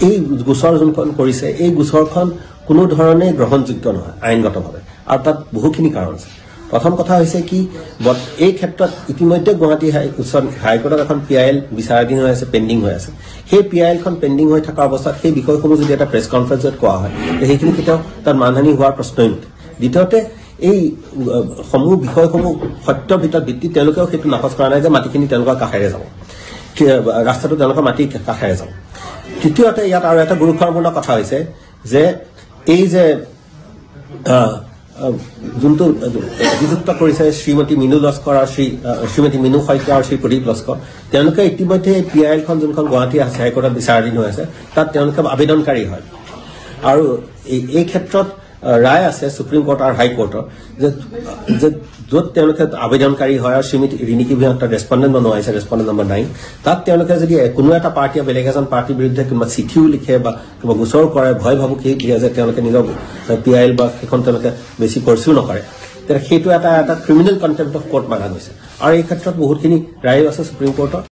এই গোচৰ যোনখন কৰিছে এই গোচৰখন কোনো ধৰণে গ্ৰহণযোগ্য নহয় আইনগতভাৱে আৰু তাত বহুখিনি কাৰণ আছে প্ৰথম কথা হৈছে কি এই ক্ষেত্ৰত ইতিমধ্যে গুৱাহাটী হাইকোৰ্টত এখন পিআইএল বিচাৰাধীন হৈ আছে পেণ্ডিং হৈ আছে সেই পিআইএলখন পেণ্ডিং হৈ থকা অৱস্থাত সেই বিষয়সমূহ যদি এটা প্ৰেছ কনফাৰেন্সত কোৱা হয় সেইখিনি কেতিয়াও তাত মানহানি হোৱাৰ প্ৰশ্নই নুঠে দ্বিতীয়তে এই বিষয়সমূহ সত্যৰ ভিতৰত ভিত্তি তেওঁলোকেও সেইটো নাকচ কৰা নাই যে মাটিখিনি তেওঁলোকৰ কাষেৰে যাব ৰাস্তাটো তেওঁলোকৰ মাটি কাষেৰে যাব তৃতীয়তে ইয়াত আৰু এটা গুৰুত্বপূৰ্ণ কথা হৈছে যে এই যে যোনটো অভিযুক্ত কৰিছে শ্ৰীমতী মিনু লস্কৰ আৰু শ্ৰীমতী মিনু শইকীয়া আৰু শ্ৰী প্ৰদীপ লস্কৰ তেওঁলোকে ইতিমধ্যে এই পিআইএলখন যোনখন গুৱাহাটী হাইকোৰ্টত বিচাৰাধীন হৈ আছে তাত তেওঁলোকে আবেদনকাৰী হয় আৰু এই ক্ষেত্ৰত ৰায় আছে সুপ্ৰিম কোৰ্ট আৰু হাইকোৰ্টৰ যে য'ত তেওঁলোকে আবেদনকাৰী হয় আৰু শ্ৰীমতী ৰিণিকী ভূঞাক ৰেছপণ্ডেণ্ট বনোৱা হৈছে ৰেছপণ্ডেণ্ট নম্বৰ 9 তাত তেওঁলোকে যদি কোনো এটা পাৰ্টীয়ে বেলেগ এজন পাৰ্টীৰ বিৰুদ্ধে কিবা চিঠিও লিখে বা কিবা গোচৰ কৰে ভয় ভাবুকি দিয়ে যে তেওঁলোকে নিজৰ পিআইএল বা সেইখন তেওঁলোকে বেছি পাৰ্চিউ নকৰে তেতিয়া সেইটো এটা ক্ৰিমিনেল কণ্টেম্প্ট অফ কোৰ্ট মানা গৈছে আৰু এই ক্ষেত্ৰত বহুতখিনি ৰায়ো আছে সুপ্ৰিম কোৰ্টৰ